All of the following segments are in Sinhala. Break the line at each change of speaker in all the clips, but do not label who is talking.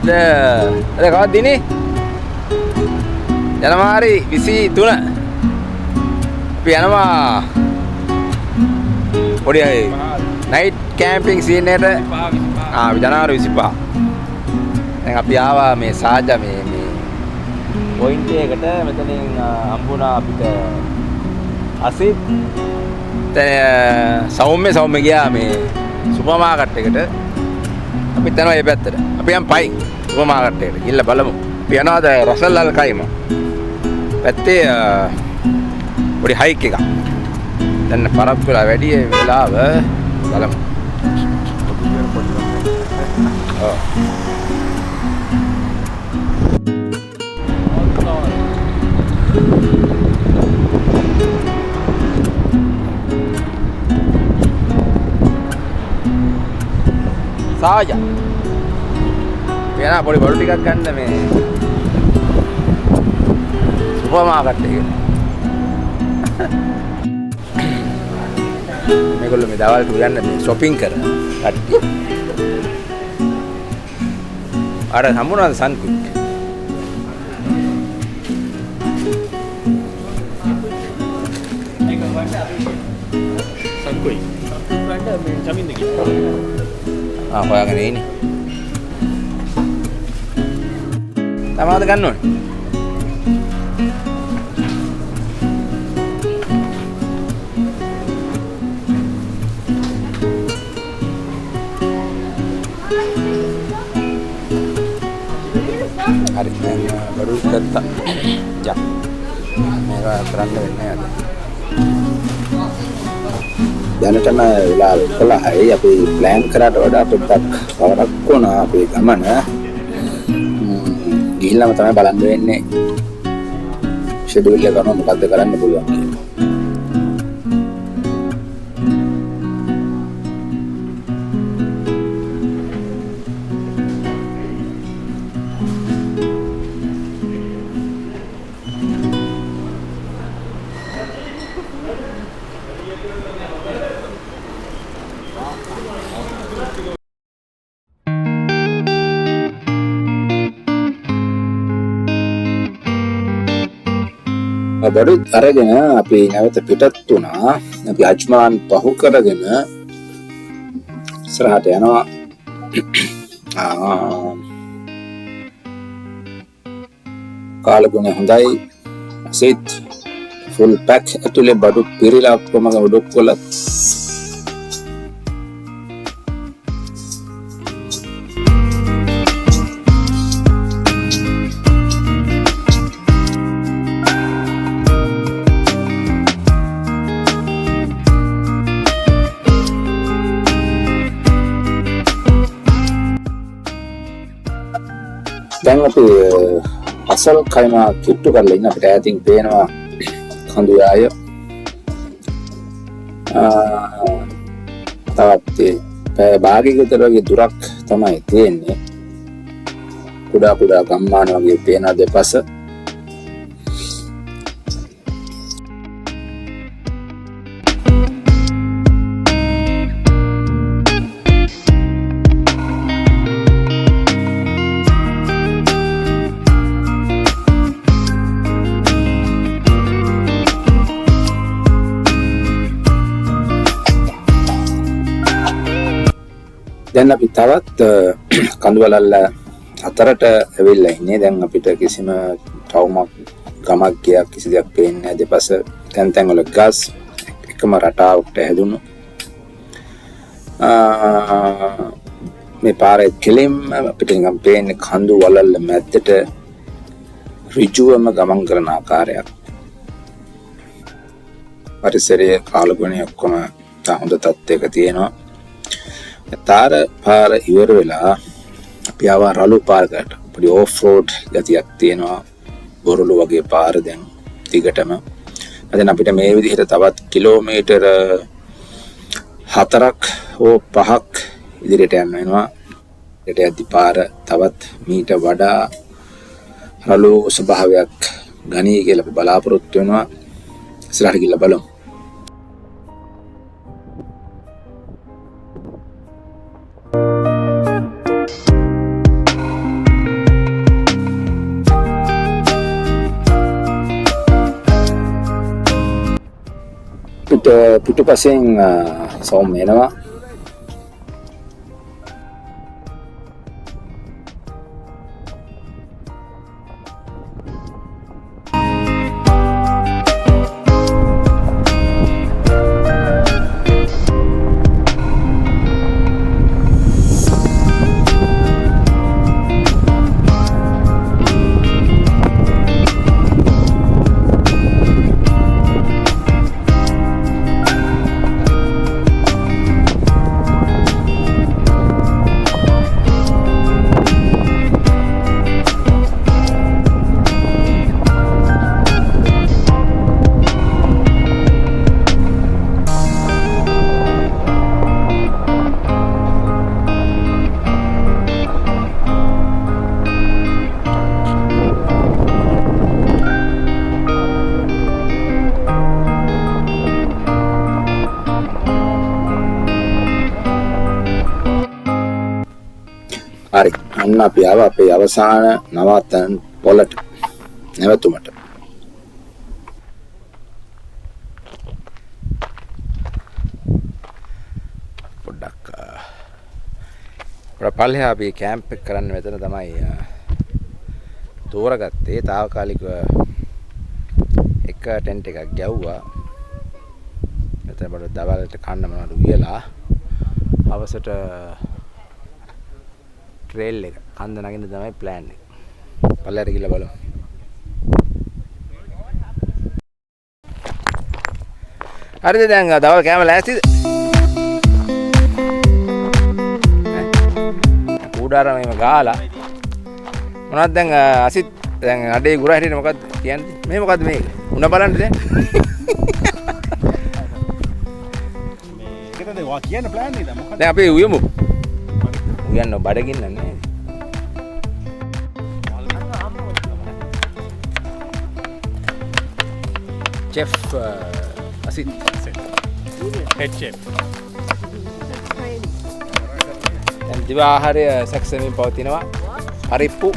ada kawat ini Januari 23 අපි යනවා පොඩි නයිට් කැම්පින් සීන් එකට ජනවාරි 25 දැන් අපි ආවා මේ සාජා මේ පොයින්ට් එකකට මෙතනින් හම්බුණා අපිට අසිත් දැන් සෞම්‍ය ගියා මේ සුපර් මාකට් එකට අපි යනවා මේ පැත්තට අපි යන් පයින් සුපර් මාකට් එකට ගිහිල්ලා බලමු අපි යනවාද රසල් අල් කයිම පැත්තේ පොඩි හයික් එකක් දැන් පරක් වෙලා වැඩි වෙලාව බලමු ඔව් සාජා වෙනා පොඩි බඩු ටිකක් ගන්න මේ සුපර් මාකට් එකේ මේගොල්ලෝ මේ දවල්ට යන්න මේ shopping කරන කට්ටිය. අර හම්බුණාද සන්කුයික්? සන්කුයික්. වන්ට මේ ජමින්ද ගියා. හොයාගෙන ඉන්නේ. තමාද ගන්න ඕනේ. hari ini baru datang jam mereka terang වෙන්නේ අද දැනටම වෙලාව 11යි අපි ප්ලෑන් කරාට වඩා පොඩ්ඩක් කවරක් වුණා අපේ ගමන ගිහිල්ලාම තමයි බලන්න වෙන්නේ ෂෙඩියුල් එක ගන්න මොකද්ද කරන්න පුළුවන් කියලා බඩුත් අරගෙන අපි නැවත පිටත් වුණා අපි අජ්මාන් පහු කරගෙන ඉස්සරහට යනවා කාලගුණ හොඳයි අසිත් ෆුල් පැක් ඇතුලේ බඩු පිරීලා ඔක්කොම ඔඩොක්කොල දැන් අපි අසල් කයිම කිට්ටු කරලා ඉන්න අපිට ඈතින් පේනවා කඳුයාය තවත් පැය භාගයක විතර වගේ දුරක් තමයි තියෙන්නේ කුඩා ගම්මාන වගේ පේන දෙපස දැන් අපි තවත් කඳුවලල්ල අතරට ඇවිල්ලා ඉන්නේ දැන් අපිට කිසිම ටවුමක් ගමක් ගියක් කිසි දෙයක් පේන්නේ නැහැ දෙපස තැන් වල ගස් එකම රටාවකට හැදුණු මේ පාරේ කෙලින්ම අපිට නිකන් පේන්නේ කඳුවලල්ල මැද්දට ඍජුවම ගමන් කරන ආකාරයක් පරිසරයේ කාලගුණය ඔක්කොම හොඳ තත්ත්වයක තියෙනවා තාර පාර ඉවර වෙලා අපි ආවා රළු පාරකට පොඩි ඕෆ් රෝඩ් ගතියක් තියෙනවා බොරළු වගේ පාර දැන් දිගටම දැන් අපිට මේ විදිහට තවත් කිලෝමීටර 4ක් හෝ 5ක් ඉදිරියට යන්න වෙනවා ඊට යද්දි පාර තවත් මීට වඩා රළු ස්වභාවයක් ගනී කියලා අපි බලාපොරොත්තු වෙනවා ඉස්සරහට ගිහිල්ලා බලමු පිටුපසෙන් සෞම්‍ය එනවා. හරි අන්න අපි ආව අපේ අවසාන නවත්තන පොළට නැවතුමට. පොඩ්ඩක් පල්ලෙහා අපි කැම්ප් එක කරන්න මෙතන තමයි තෝරගත්තේ. తాවකාලිකව එක ටෙන්ට් එකක් ගැව්වා. මෙතන බඩ දවල්ට කන්න මොනවද උයලා හවසට ට්‍රේල් එක කන්ද නගින්න තමයි ප්ලෑන් එක. පල්ලෙහාට ගිහලා බලමු. හරිද දැන් දවල් කෑම ලෑස්තිද? කූඩාරමේම ගාලා මොනවද දැන් අසිත් දැන් අඩේ ගුරා හිටියේ මොකද්ද කියන්නේ? මේ මොකද්ද මේක? උණ බලන්න දැන්. මේකද වා කියන ප්ලෑන් නේද මොකද්ද? දැන් අපි උයමු. උයන්න බඩගින්න නෑ. chef අසිත් head chef. දැන් දිව ආහාරය සැකසෙමින් පවතිනවා. හරිප්පු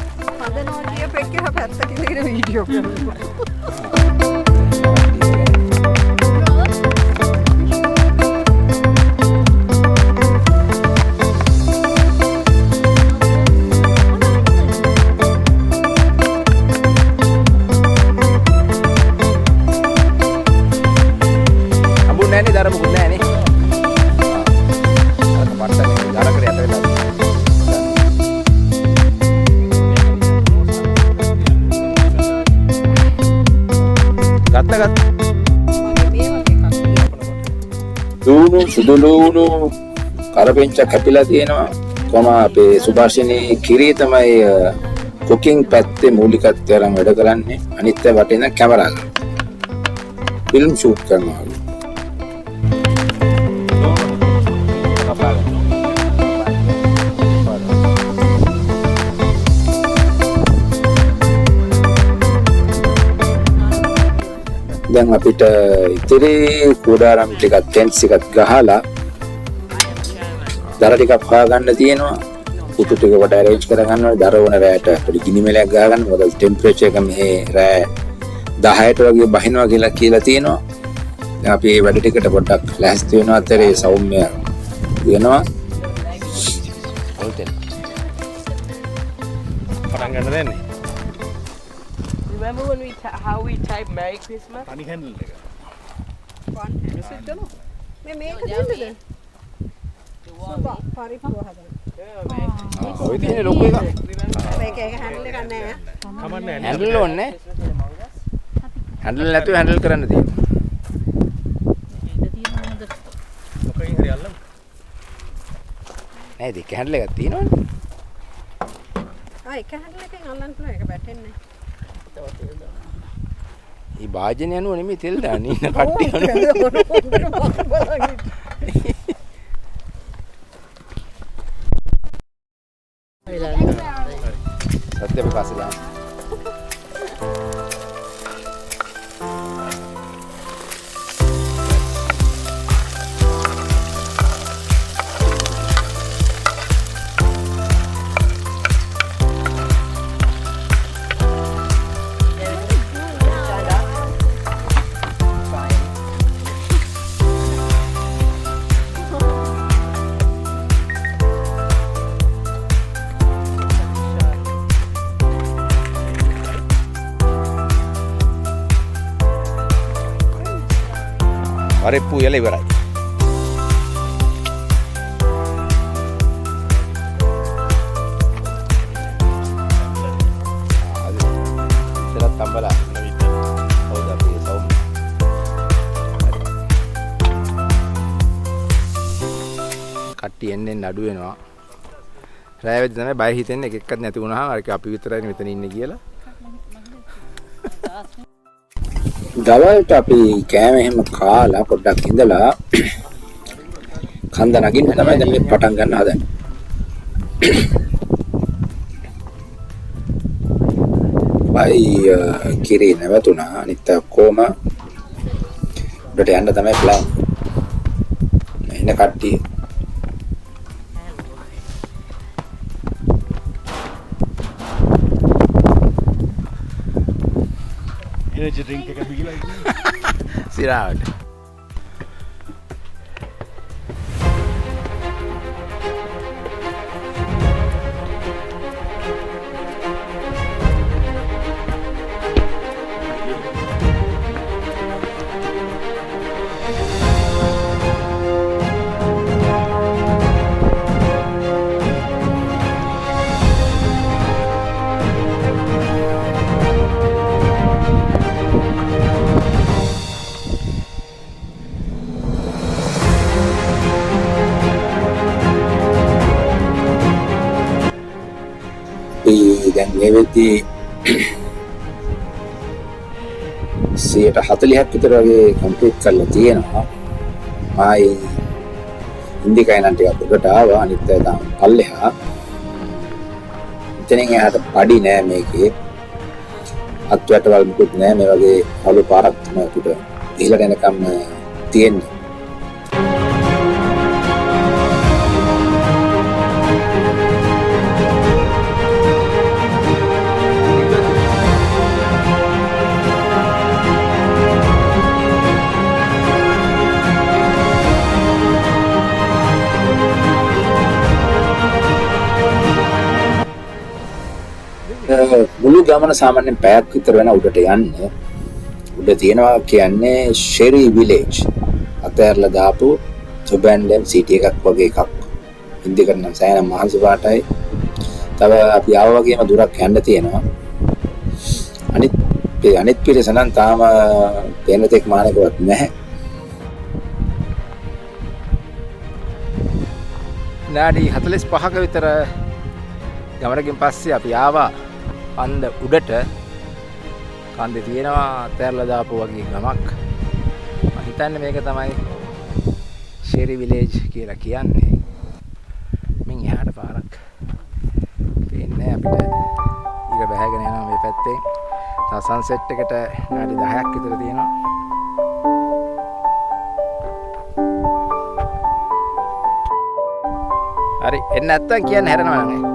හදනවා කියපෙක්ක පැත්තකින් ඉගෙන වීඩියෝ කරනවා. ලුණු සුදු ලුණු කරපිංච කැපිලා තියෙනවා. කොහොම අපේ සුභාෂිනී කිරී තමයි කුකින් පැත්තේ මූලිකත්වය අරන් වැඩ කරන්නේ. අනිත් ඒවා වටේ ඉඳන් කැමරා ගන්න. ෆිල්ම් ෂූට් කරනවා. දැන් අපිට ඉතිරි කුඩාරම් ටිකක් ටෙන්ට්ස් එකක් ගහලා දර ටිකක් හොයාගන්න තියෙනවා. පුතු ටික කොට arrange කරගන්න ඕනේ. දර වුණ රැයට පොඩි ගිනි මෙලයක් ගහගන්න. මොකද ටෙම්පරේචර් එක මේ රැය 10ට වගේ බහිනවා කියලා තියෙනවා. දැන් අපි මේ වැඩ ටිකට පොඩ්ඩක් ලෑස්ති වෙනවා. අතරේ සෞම්‍ය වෙනවා. පොල්තෙන් පටන් ගන්න දෙන්නේ.
Remember when how we type Merry Christmas?
Funny handle එක.
Fun handle එක. මේක දෙන්නද? සුබා පරිප්පුව හදන්න.
ඔය තියෙන ලොකු එක.
මේක handle එකක් නෑ.
කමන්නේ නැහැ.
හැන්ඩල් ඕනේ. හැන්ඩල් නැතුව හැන්ඩල් කරන්න තියෙනවා.
මොකකින් හරි අල්ලමු.
නෑ දෙක හැන්ඩල් එකක් තියෙනවනේ.
එක handle එකෙන් අල්ලන්න පුළුවන්. ඒක වැටෙන්නේ නෑ.
මේ වාජනේ යනුව නෙමෙයි තෙල් දාන්නේ ඉන්න කට්ටිය සත්‍ය ප්‍රකාශ දාන්න. පරිප්පු එල ඉවරයි. ඉතලත් තම්බලා හොද අපි සවුම් කට්ටි එන්නේ අඩු වෙනවා. රැය වෙද්දි තමයි බය හිතෙන්නේ එක එකක් නැති වුණාම අර අපි විතරයි මෙතන ඉන්නේ කියලා. දවල්ට අපි කෑම එහෙම කාලා පොඩ්ඩක් ඉඳලා කන්ද නගින්න තමයි දැන් මේ පටන් ගන්න හදන්නේ. බයි කිරි නැවතුණා අනිත් කොම උඩට යන්න තමයි ප්ලෑන්. ඉන්න කට්ටිය
එනර්ජි ඩ්‍රින්ක් එක බීලා
සිරාවට. දැන් මේ වෙද්දී 40ක් විතර වගේ කම්ප්ලීට් කරලා තියෙනවා. ආයි ඉන්දිකයන් ටිකක් උඩට ආවා. අනිත් එක තාම පල්ලෙහා. ඉතින් එහාට පඩි නෑ මේකේ. අත්වැටවල් මුකුත් නෑ. මේ වගේ අලු පාරක් තමයි උඩ ඉහළට එනකම් තියෙන්නේ. මුළු ගමන සාමාන්‍යයෙන් පැයක් විතර වෙන උඩට යන්න. උඩ තියෙනවා කියන්නේ ෂෙරි විලේජ්. අතෑරලා දාපු සුබැන්ඩන් සිටි එකක් වගේ එකක්. හින්දි කරන සෑහෙන මහන්සි පාටයි. තව අපි ආව වගේම දුරක් යන්න තියෙනවා. අනිත් පිරිස නම් තාම පේන තෙක් මානකවත් නැහැ. නාඩි 45ක විතර ගමනකින් පස්සේ අපි ආවා කන්ද උඩට. කන්දේ තියෙනවා අතෑරලා දාපු වගේ ගමක්. මම හිතන්නේ මේක තමයි ෂෙරි විලේජ් කියලා කියන්නේ. මින් එහාට පාරක් පේන්නේ අපිට. ඊට බැහැගෙන යනවා මේ පැත්තේ. තව සන්සෙට් එකට විනාඩි 10ක් විතර තියෙනවා. හරි එන්න නැත්තම් කියන්න හැරෙනවා නේද?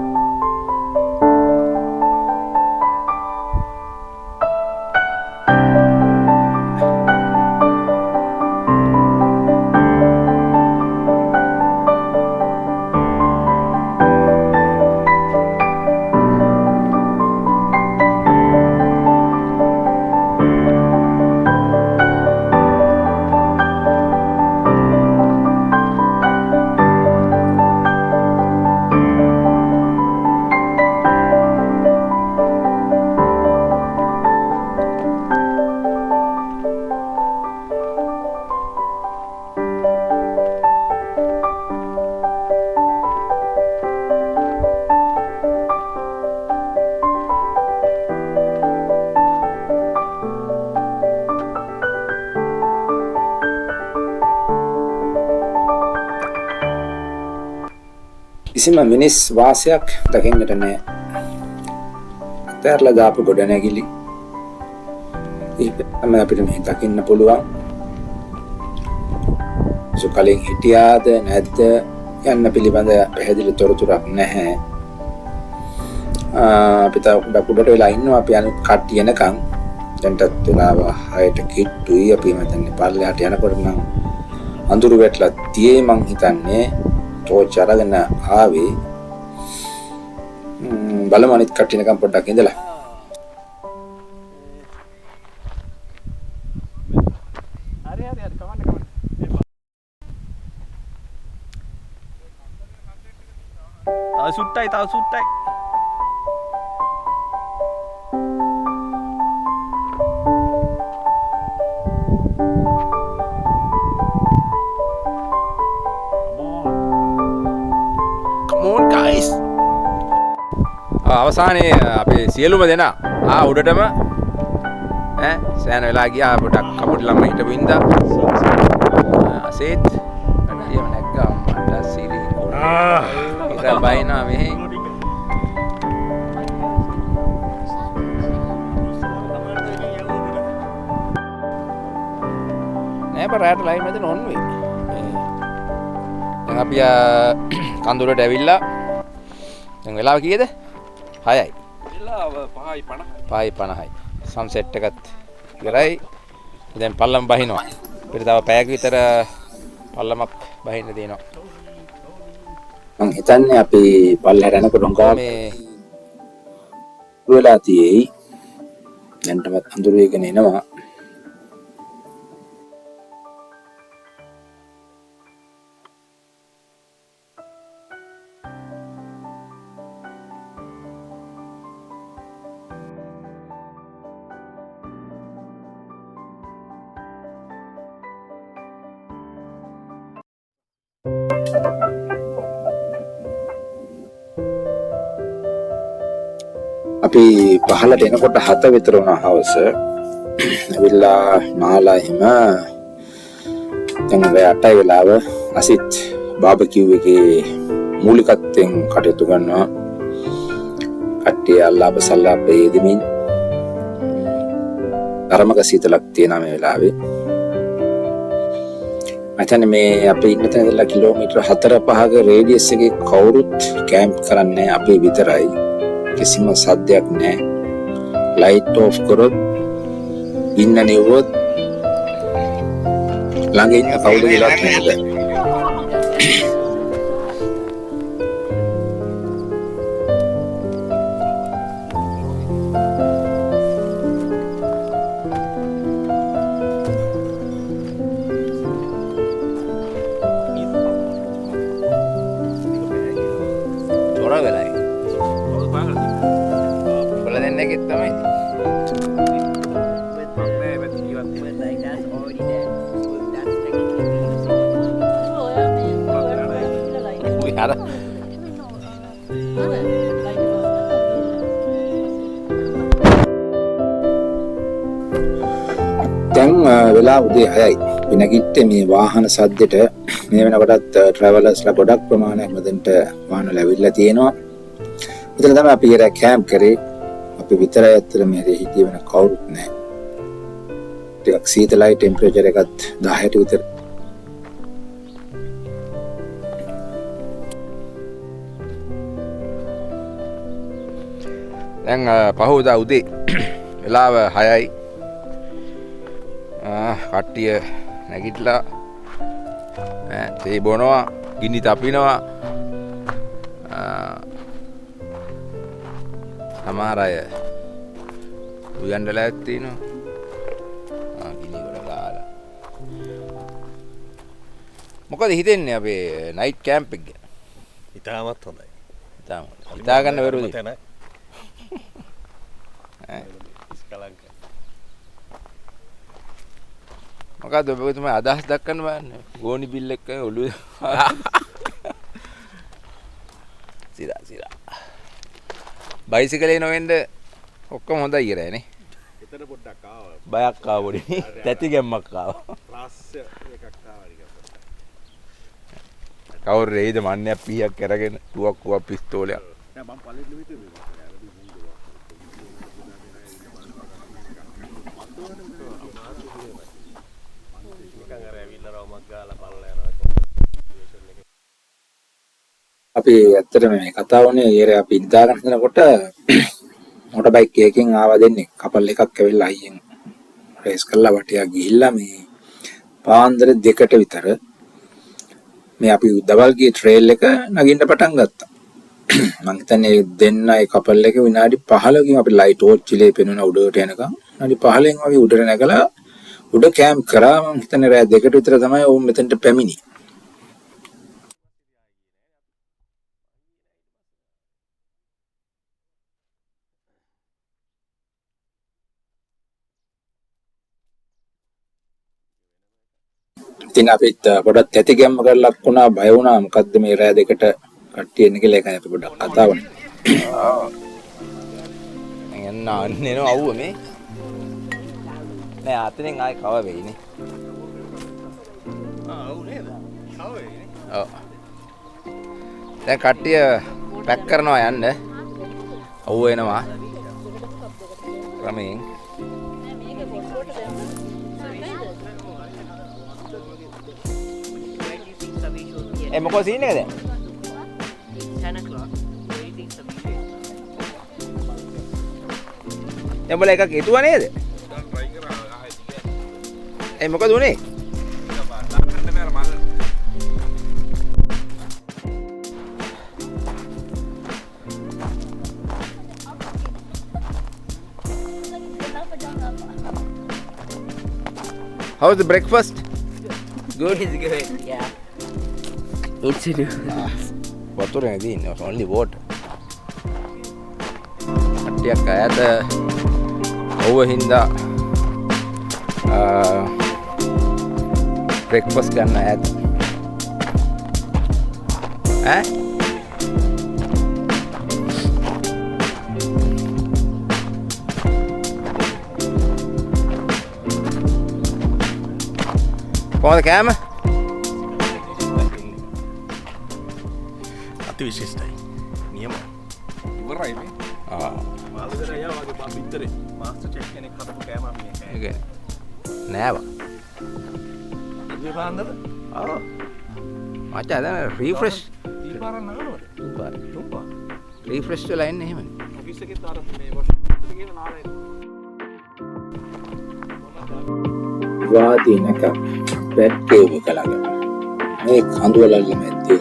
කිසිම මිනිස් වාසයක් දකින්නට නැහැ. අතෑරලා දාපු ගොඩනැගිලි තමයි අපිට මේ දකින්න පුළුවන්. කලින් හිටියාද නැද්ද යන්න පිළිබඳ පැහැදිලි තොරතුරක් නැහැ. අපි තව උඩට වෙලා ඉන්නවා. අපි අනිත් කට්ටිය එනකන් දැන්ටත් වෙලාව 6ට කිට්ටුයි. අපි මෙතන පල්ලෙහාට යනකොට නම් අඳුරු වැටලා තියේ මං හිතන්නේ. ටෝච් අරගෙන ආවේ. බලමු අනිත් කට්ටිය එනකන් පොඩ්ඩක් ඉඳලා.
හරි කමන්න. සුට්ටයි තව සුට්ටයි.
Come on guys. අවසානයේ අපේ සියලුම දෙනා උඩටම සෑන වෙලා ගියා පොඩක් කපුට ළම හිටපු ඉඳා අසෙත් අඩියම නැග්ගා මට සිරි ඉතින් බයිනා මෙහි නෑ බරට ලයින් මැද නොන් වෙයි දැන් අපි කඳුරට ඇවිල්ලා දැන් වෙලාව කීයද 6යි
වෙලාව 5:50යි
සන්සෙට් එකත් ඉවරයි දැන් පල්ලම බහිනවා අපිට තව පැයක විතර පල්ලමක් බහින්න දෙනවා මම හිතන්නේ අපි පල්ලයට යනකොට උංගා මේ වෙලා තියෙයි දැන්ටමත් අඳුරු වෙගෙන එනවා අපි පහලට එනකොට 7 විතර වුණා හවස. ඇවිල්ලා නාලා හිම දැන් 8යි වෙලාව අසිත් බාබකියු එකේ මූලිකත්වයෙන් කටයුතු කරනවා. කට්ටිය අල්ලාප සල්ලාප යෙදෙමින් ධර්මක සීතලක් තියෙනවා මේ වෙලාවේ. මචං මේ අපි ඉන්න තැන ඉඳලා කිලෝමීටර් 4-5ක රේඩියස් එකේ කවුරුත් කැම්ප් කරන්නේ අපි විතරයි. කිසිම සද්දයක් නැහැ. ලයිට් ඔෆ් කරොත් ඉන්න නෙවුවොත් ළඟ ඉන්න කවුද කියලා කියන්නේ. දැන් වෙලා උදේ 6යි. විනගිට්ටේ මේ වාහන සද්දෙට මේ වෙනකොටත් ට්‍රැවලර්ස්ලා ගොඩක් ප්‍රමාණයක් මෙතනට වාහන ලැබිලා තියෙනවා. මෙතන තමයි අපි ඉර කැම්ප් කරේ. අපි විතරයි අතර මේ හිටිය වෙන කවුරුත් නැහැ. ටිකක් සීතලයි ටෙම්පරේචර් එකත් 10ට විතර. දැන් පහෝදා උදේ වෙලාව 6යි. කට්ටිය නැගිටලා තේ බොනවා, ගිනි තපිනවා. සමහර අය උයන්ඩලා ඇත්තිනවා. ගිනි ගොඩ ගාලා. මොකද හිතෙන්නේ අපේ නයිට් කැම්ප් එක ගැන?
ඉතාමත් හොඳයි.
හිතා ගන්න බැරුවද? මොකද ඔබතුමා අදහස් දක්වන්න බෑනේ. ගෝනි බිල් එක ඔළුවේ. සිරා. බයිසිකලේ නොවෙන්න ඔක්කොම හොඳයි කියලා නේ.
එතන පොඩ්ඩක් ආවා.
බයක් ආව පොඩි. තැති ගැම්මක් ආවා.
රාස්‍ය එකක් ආවා නිකන්.
කවුරු රෙයිද මන්නයක් පීයක් අරගෙන තුවක්කුවක් පිස්තෝලයක්.
නෑ මම පළවෙනිම හිතුවේ මේක.
අපි ඇත්තටම මේ කතාව වුණේ ඊයේ අපි නිදාගෙන ඉඳනකොට මොටර් බයික් එකකින් ආවා දෙන්නේ කපල් එකක් ඇවිල්ලා අයියෙන් රේස් කරලා වටියා ගිහිල්ලා මේ පාන්දර 2ට විතර මේ අපි දවල් ගියේ ට්‍රේල් එක නගින්න පටන් ගත්තා. මම හිතන්නේ දෙන්න ඒ කපල් එක විනාඩි 15කින් අපි ලයිට් ඕච්චිලේ පෙනුන උඩට යනකම් විනාඩි 15න් වගේ උඩට නැගලා උඩ කැම්ප් කරා. මම හිතන්නේ රෑ 2ට විතර තමයි ඕම් මෙතනට පැමිණි. ඉතින් අපිත් පොඩක් තැති ගැම්ම කරලා ලක්ුණා බය වුණා මොකද්ද මේ රෑ දෙකට කට්ටිය එන්නේ කියලා ඒකයි අපි පොඩක් කතා වුණේ.
එන්න අන්නේ නෝ අවුව මේ. නෑ අතෙන් ආයි කව වෙයිනේ.
ඔව් නේද? කව වෙයිනේ.
ඔව්. දැන් කට්ටිය පැක් කරනවා යන්න. අවුව එනවා. ක්‍රමයෙන්. මොකෝ සීන් එකද?
10 o'clock. Waiting for me.
එඹල එකක් හිතුවා නේද?
try කරා ආයෙත්.
මොකද උනේ? How was the breakfast? Good.
It's good. Yeah. It's good.
Water නැති ඉන්නේ only water. කට්ටියක් ඈත ඔව්ව හින්දා breakfast ගන්න ඈත. ඈ? කොහොමද කෑම?
අති විශිෂ්ටයි. නියම. ඉවරයි මේ. මාළුදර අයියා වගේ බා පිටරේ මාස්ටර් චෙෆ් කෙනෙක් හදපු කෑම අපි මේ කෑවේ.
ඒක නෑවා.
ඉතින් බාන්නද? ආ.
මචං දැන් රීෆ්‍රෙෂ්
ඊපාරක් නගනවද? තුප්පා.
රීෆ්‍රෙෂ් වෙලා ඉන්නේ එහෙමනේ.
ඔෆිස් එකේ තාර මේ වොෂ් එකට ගිහලා නාලා
වාදීනක පැත්තේ විකලගෙන මේ කඳුවලල්ල මැද්දේ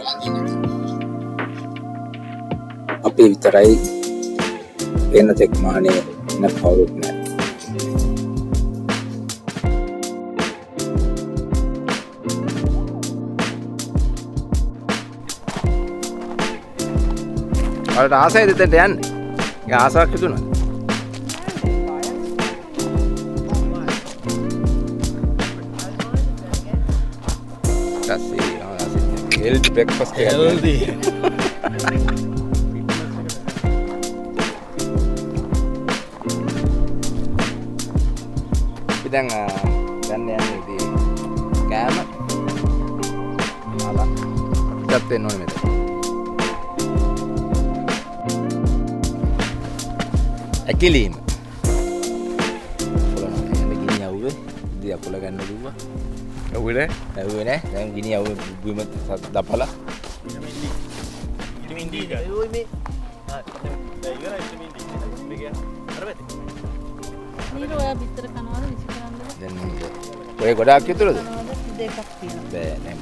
අපි විතරයි එන තෙක් මානේ නැ කවුරුත් නැහැ.
ඔයාලට ආසයිද එතනට යන්න? ඒ ආසාවක් හිතුණාද? healthy breakfast
healthy.
අපි දැන් යන්න ඉතින් කෑම අලා ඉස්සත් වෙන්න ඕනේ මෙතන. ඇකිලීම පොළොන යන්න ගිනි යවුවේ ඉතින් අපොල ගන්න දුවා.
ඇව්වේ
නෑ දැන් ගිනි යවුවේ බුයිම දපලා
විටමින් D ගන්න. ඔය මේ දැන් ඉවරයි විටමින් D. මේ ගියා. අර වෙති.
නීර ඔයා බිත්තර කනවාද විසි කරන්නද?
දැන් ඔය ගොඩාක් යතුරුද?
දෙකක් තියෙනවා.
බෑ නෑ.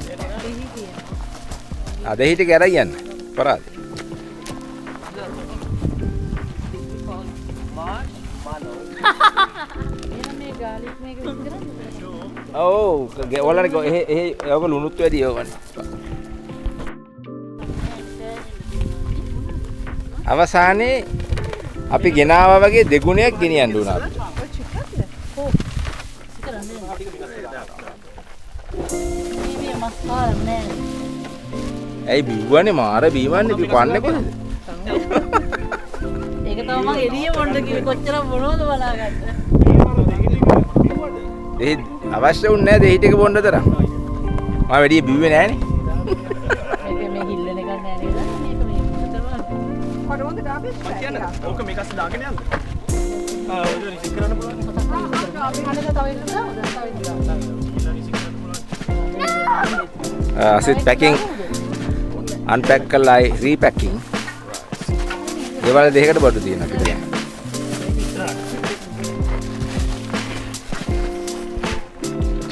දෙහි තියෙනවා.
අද හිට කරයි යන්න. පරාද.
එහෙනම් මේ ගාලික් මේක විසි කරන්නද?
ඔව් ඔයාලට එහෙ ඔයගොල්ලෝ ලුණුත් වැඩි යවන්නේ. අවසානයේ අපි ගෙනාවා වගේ දෙගුණයක් ගෙනියන්න උනා අපිට.
ඔය චිකන්ද? කො විසි කරන්නේ නැහැ. මේ මස් කාරන්නේ නැහැ.
ඇයි බිව්වනේ මාර බීවන්නේ බි කන්නේ කොහෙද?
ඒක තමයි මම එළිය මොන්න කිව්වේ කොච්චර මොනවද බලාගන්න.
ඒ අවශ්‍ය වුණ නැහැ දෙහි ටික බොන්න තරම්. මම වැඩි බිව්වේ නැහනේ.
මේක මේ හිල්ලන එක නෑ නේද? මේක මේ මොකටද? කොටවද ඩාබෙත්
කියන්න. ඕක මේකස් දාගෙන යන්න. ආ ඔය රිසික් කරන්න පුළුවන්.
අපි හදලා තව ඉන්නද? දැන් තව ඉන්නවා.
අසිත් පැකින් අන්පැක් කරලායි රීපැකින්. ඒවල දෙකකට බඩු තියෙනවා අපිට දැන්.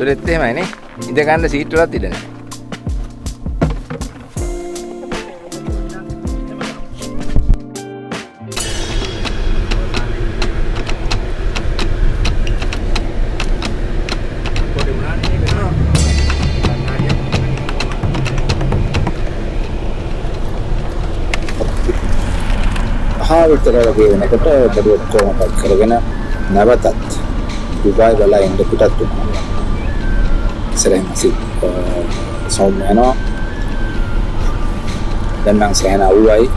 ඒත් එහෙමයි නේ. ඉඳ ගන්න සීට් වලත් ඉඳ නැහැ.
විතර වගේ වෙනකොට බඩු ඔක්කොම පැක් කරගෙන නැවතත් දුබායි වල ඉඳ පිටත් වුණා. ඉස්සරහින් සිට සෞම්‍ය යනවා. දැන් නම් සෑහෙන අවුවයි.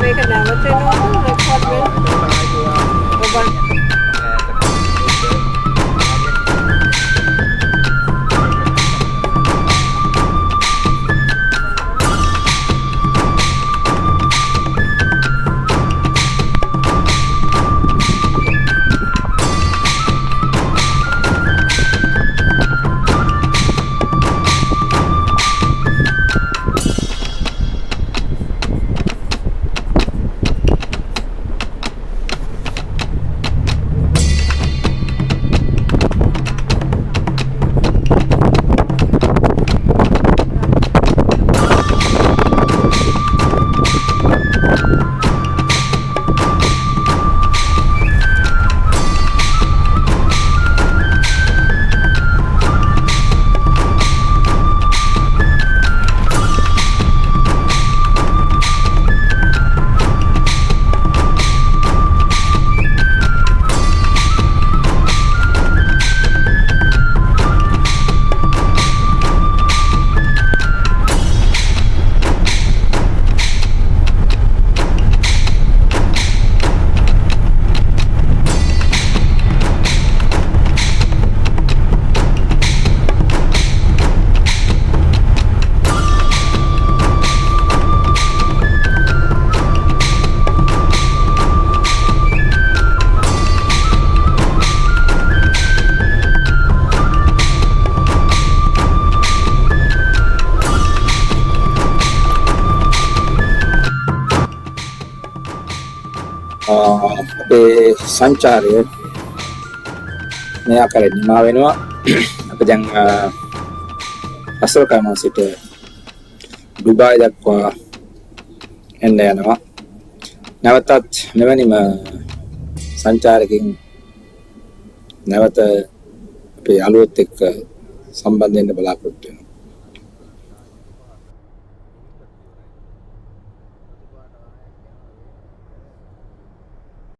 මේක නැවතෙනවද රෙකෝඩ් වෙන්නේ?
අපේ සංචාරය මේ ආකාරයෙන් නිමා වෙනවා. අපි දැන් අසල්කම සිට ඩුබායි දක්වා එන්න යනවා. නැවතත් මෙවැනිම සංචාරකකින් නැවත අපේ යාළුවොත් එක්ක සම්බන්ධ වෙන්න බලාපොරොත්තු වෙනවා.